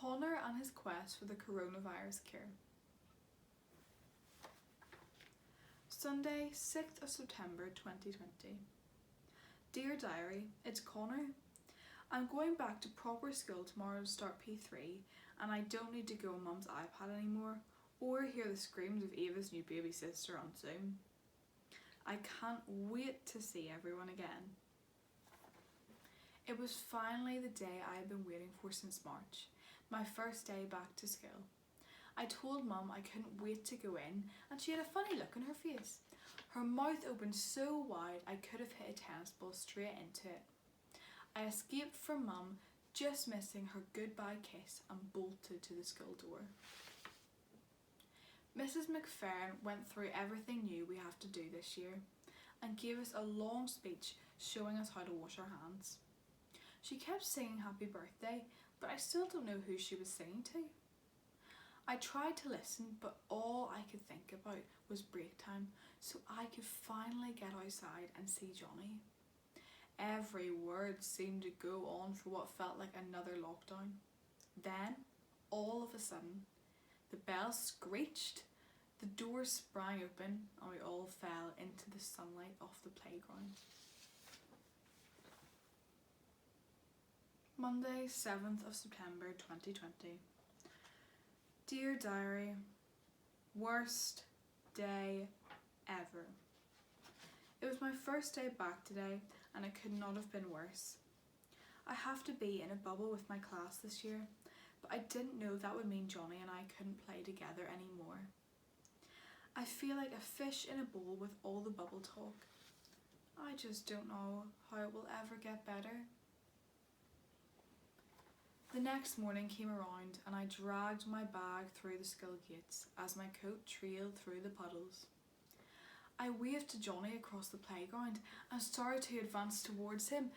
Conor and his quest for the coronavirus cure. Sunday, 6th of September 2020. Dear Diary, it's Conor. I'm going back to proper school tomorrow to start P3 and I don't need to go on Mum's iPad anymore or hear the screams of Ava's new baby sister on Zoom. I can't wait to see everyone again. It was finally the day I had been waiting for since March, my first day back to school. I told Mum I couldn't wait to go in and she had a funny look on her face. Her mouth opened so wide I could have hit a tennis ball straight into it. I escaped from Mum, just missing her goodbye kiss, and bolted to the school door. Mrs. McFerrin went through everything new we have to do this year and gave us a long speech showing us how to wash our hands. She kept singing happy birthday, but I still don't know who she was singing to. I tried to listen, but all I could think about was break time, so I could finally get outside and see Johnny. Every word seemed to go on for what felt like another lockdown. Then, all of a sudden, the bell screeched, the door sprang open, and we all fell into the sunlight off the playground. Monday, 7th of September 2020. Dear Diary, worst day ever. It was my first day back today and it could not have been worse. I have to be in a bubble with my class this year, but I didn't know that would mean Johnny and I couldn't play together anymore. I feel like a fish in a bowl with all the bubble talk. I just don't know how it will ever get better. The next morning came around and I dragged my bag through the school gates as my coat trailed through the puddles. I waved to Johnny across the playground and started to advance towards him,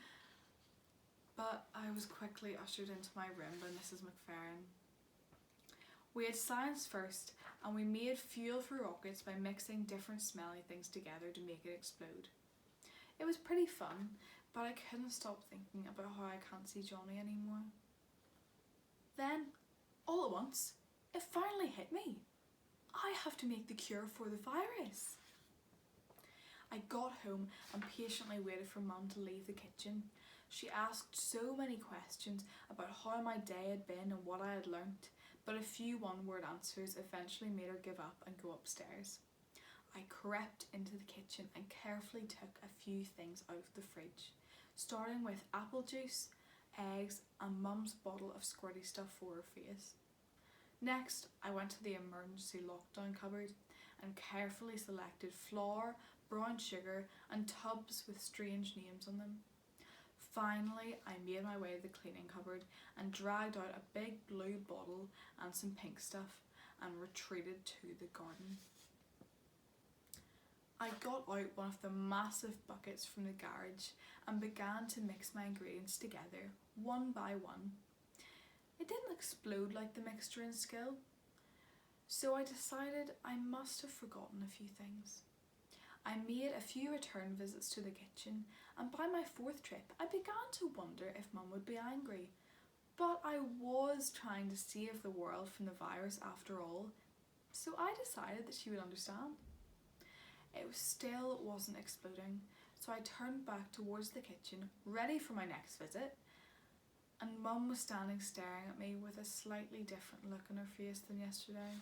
but I was quickly ushered into my room by Mrs. McFerrin. We had science first and we made fuel for rockets by mixing different smelly things together to make it explode. It was pretty fun, but I couldn't stop thinking about how I can't see Johnny anymore. Then, all at once, it finally hit me. I have to make the cure for the virus. I got home and patiently waited for Mum to leave the kitchen. She asked so many questions about how my day had been and what I had learnt, but a few one-word answers eventually made her give up and go upstairs. I crept into the kitchen and carefully took a few things out of the fridge, starting with apple juice, eggs and Mum's bottle of squirty stuff for her face. Next, I went to the emergency lockdown cupboard and carefully selected flour, brown sugar and tubs with strange names on them. Finally, I made my way to the cleaning cupboard and dragged out a big blue bottle and some pink stuff and retreated to the garden. I got out one of the massive buckets from the garage and began to mix my ingredients together, one by one. It didn't explode like the mixture in school, so I decided I must have forgotten a few things. I made a few return visits to the kitchen, and by my fourth trip I began to wonder if Mum would be angry. But I was trying to save the world from the virus after all, so I decided that she would understand. It still wasn't exploding, so I turned back towards the kitchen, ready for my next visit, and Mum was standing staring at me with a slightly different look on her face than yesterday.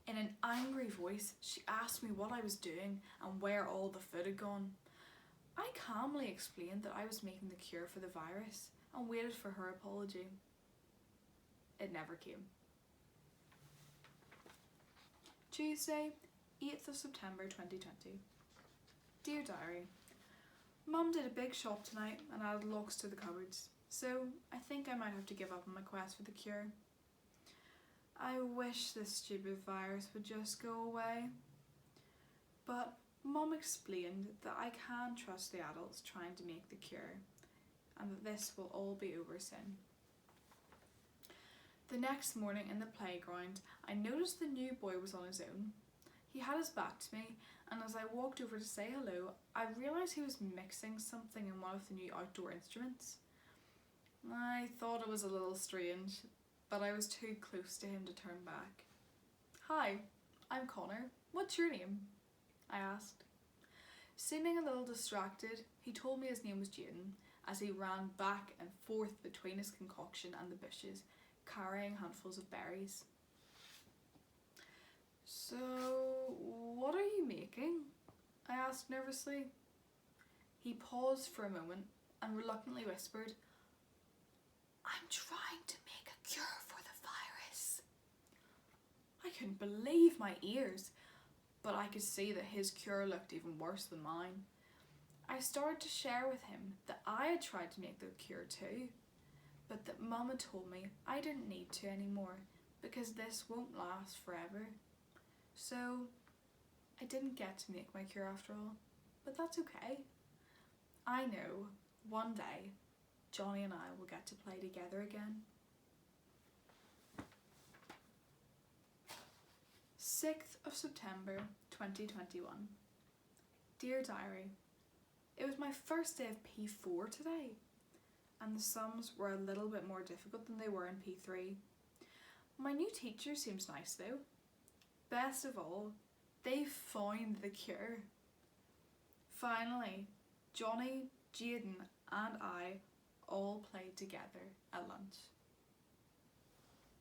In an angry voice, she asked me what I was doing and where all the food had gone. I calmly explained that I was making the cure for the virus and waited for her apology. It never came. Tuesday, 8th of September 2020. Dear Diary, Mum did a big shop tonight and added locks to the cupboards, so I think I might have to give up on my quest for the cure. I wish this stupid virus would just go away. But Mum explained that I can trust the adults trying to make the cure and that this will all be over soon. The next morning in the playground, I noticed the new boy was on his own. He had his back to me, and as I walked over to say hello, I realised he was mixing something in one of the new outdoor instruments. I thought it was a little strange, but I was too close to him to turn back. "Hi, I'm Conor. What's your name?" I asked. Seeming a little distracted, he told me his name was Jaden as he ran back and forth between his concoction and the bushes, carrying handfuls of berries. "So, what are you making?" I asked nervously. He paused for a moment and reluctantly whispered, "I'm trying to make a cure for the virus." I couldn't believe my ears, but I could see that his cure looked even worse than mine. I started to share with him that I had tried to make the cure too, but that Mum had told me I didn't need to anymore because this won't last forever. So I didn't get to make my cure after all, but that's okay. I know one day Johnny and I will get to play together again. 6th of September 2021. Dear Diary, it was my first day of P4 today, and the sums were a little bit more difficult than they were in P3. My new teacher seems nice though. Best of all, they found the cure. Finally, Johnny, Jaden and I all played together at lunch.